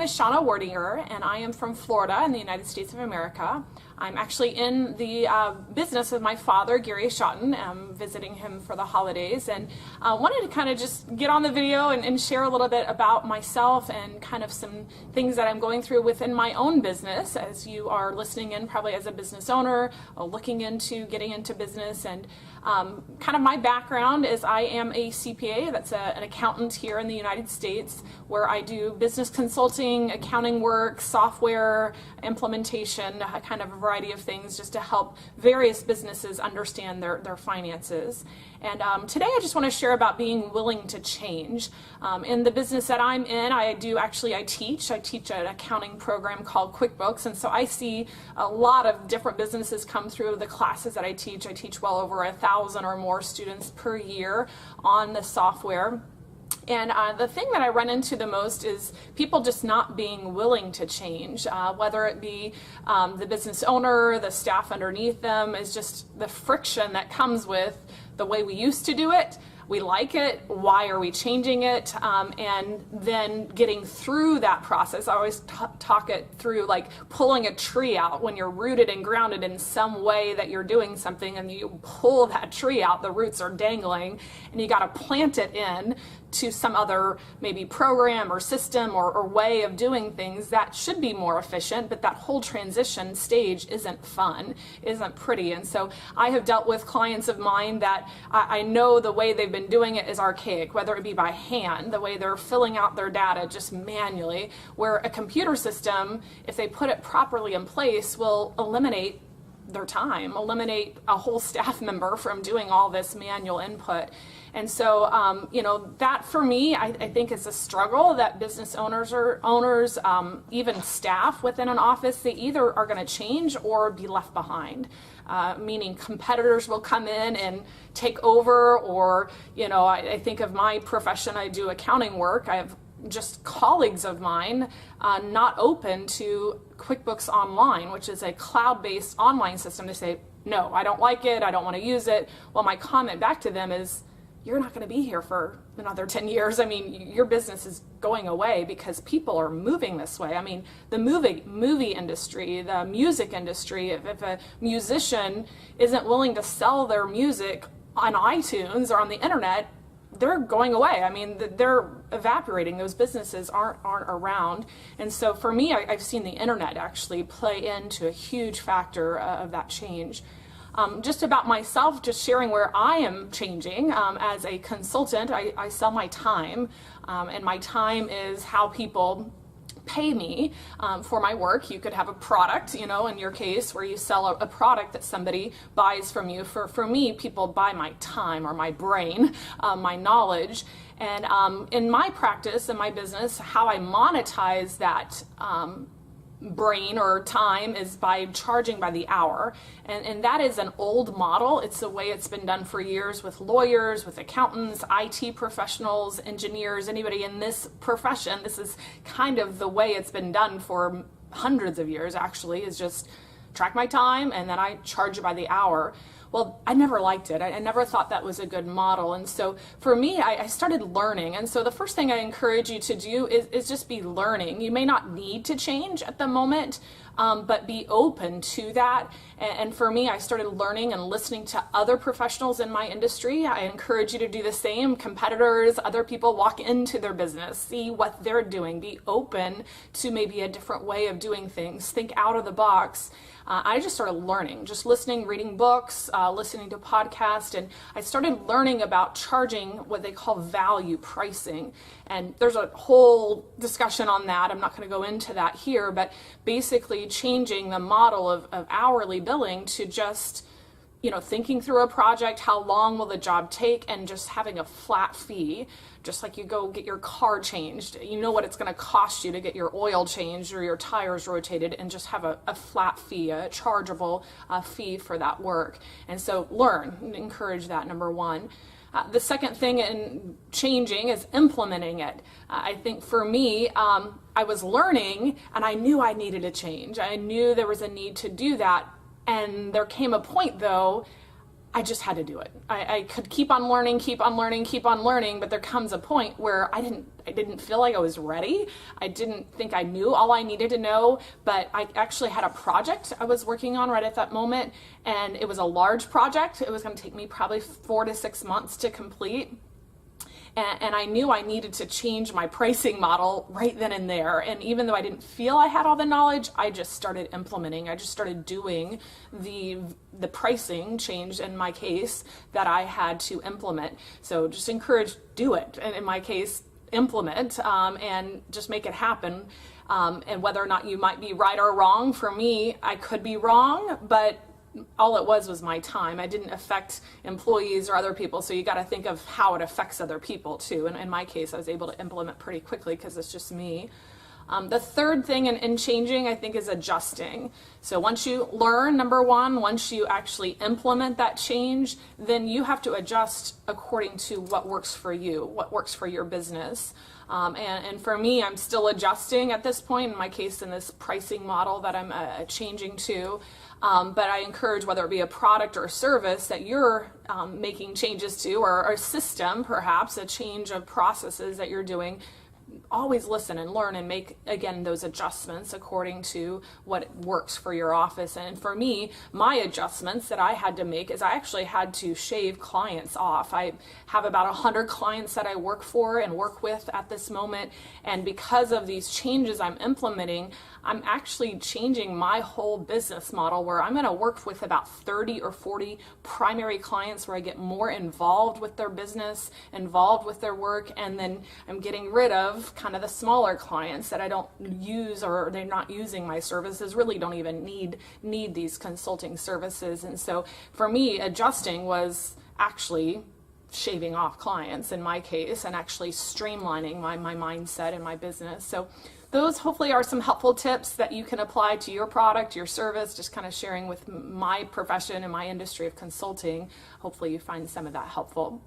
is Shauna Wardinger, and I am from Florida in the United States of America. I'm actually in the business of my father, Gary Schotten. I'm visiting him for the holidays, and wanted to kind of just get on the video and share a little bit about myself and kind of some things that I'm going through within my own business, as you are listening in probably as a business owner, looking into getting into business. And kind of my background is I am a CPA, that's an accountant here in the United States, where I do business consulting, accounting work, software implementation, kind of a variety of things just to help various businesses understand their finances. And today I just want to share about being willing to change. In the business that I'm in, I teach an accounting program called QuickBooks, and so I see a lot of different businesses come through the classes that I teach. I teach well over 1,000 or more students per year on the software. And the thing that I run into the most is people just not being willing to change, whether it be the business owner, the staff underneath them, is just the friction that comes with the way we used to do it. We like it, why are we changing it? And then getting through that process. I always talk it through like pulling a tree out. When you're rooted and grounded in some way that you're doing something and you pull that tree out, the roots are dangling, and you got to plant it in to some other maybe program or system or way of doing things that should be more efficient, but that whole transition stage isn't fun, isn't pretty. And so I have dealt with clients of mine that I know the way they've been doing it is archaic, whether it be by hand, the way they're filling out their data just manually, where a computer system, if they put it properly in place, will eliminate their time, eliminate a whole staff member from doing all this manual input. And so, that for me, I think is a struggle that business owners, even staff within an office, they either are going to change or be left behind. Meaning competitors will come in and take over, or, I think of my profession, I do accounting work. I have just colleagues of mine not open to QuickBooks Online, which is a cloud-based online system. They say, no, I don't like it, I don't want to use it. Well, my comment back to them is, you're not going to be here for another 10 years. I mean, your business is going away because people are moving this way. I mean, the movie industry, the music industry, if a musician isn't willing to sell their music on iTunes or on the internet, they're going away. I mean, they're evaporating. Those businesses aren't around. And so for me, I've seen the internet actually play into a huge factor of that change. Just about myself, just sharing where I am changing. As a consultant, I sell my time, and my time is how people pay me for my work. You could have a product, in your case, where you sell a product that somebody buys from you. For me, people buy my time or my brain, my knowledge. And in my practice, in my business, how I monetize that brain or time is by charging by the hour. And that is an old model. It's the way it's been done for years with lawyers, with accountants, IT professionals, engineers, anybody in this profession. This is kind of the way it's been done for hundreds of years, actually, is just track my time and then I charge you by the hour. Well, I never liked it. I never thought that was a good model. And so for me, I started learning. And so the first thing I encourage you to do is just be learning. You may not need to change at the moment, but be open to that. And for me, I started learning and listening to other professionals in my industry. I encourage you to do the same. Competitors, other people, walk into their business, see what they're doing, be open to maybe a different way of doing things, think out of the box. I just started learning, just listening, reading books, listening to podcasts, and I started learning about charging what they call value pricing. And there's a whole discussion on that. I'm not going to go into that here, but basically changing the model of hourly billing to just, thinking through a project, how long will the job take, and just having a flat fee. Just like you go get your car changed, you know what it's going to cost you to get your oil changed or your tires rotated, and just have a flat fee, a chargeable fee for that work. And so learn, encourage that, number one. The second thing in changing is implementing it. I think for me, I was learning and I knew I needed a change. I knew there was a need to do that. And there came a point, though, I just had to do it. I could keep on learning, but there comes a point where I didn't feel like I was ready. I didn't think I knew all I needed to know, but I actually had a project I was working on right at that moment, and it was a large project. It was going to take me probably 4 to 6 months to complete. And I knew I needed to change my pricing model right then and there. And even though I didn't feel I had all the knowledge, I just started implementing. I just started doing the pricing change in my case that I had to implement. So just encourage, do it. And in my case, implement and just make it happen. And whether or not you might be right or wrong, for me, I could be wrong, but all it was my time. I didn't affect employees or other people, so you got to think of how it affects other people too. And in my case, I was able to implement pretty quickly because it's just me. The third thing in changing, I think, is adjusting. So once you learn, number one, once you actually implement that change, then you have to adjust according to what works for you, what works for your business. And for me, I'm still adjusting at this point, in my case, in this pricing model that I'm changing to. But I encourage, whether it be a product or a service that you're making changes to, or a system, perhaps, a change of processes that you're doing, always listen and learn and make, again, those adjustments according to what works for your office. And for me, my adjustments that I had to make is I actually had to shave clients off. I have about 100 clients that I work for and work with at this moment. And because of these changes I'm implementing, I'm actually changing my whole business model, where I'm going to work with about 30 or 40 primary clients, where I get more involved with their business, involved with their work, and then I'm getting rid of kind of the smaller clients that I don't use, or they're not using my services, really don't even need these consulting services. And so for me, adjusting was actually shaving off clients in my case, and actually streamlining my mindset and my business. So those hopefully are some helpful tips that you can apply to your product, your service, just kind of sharing with my profession and my industry of consulting. Hopefully you find some of that helpful.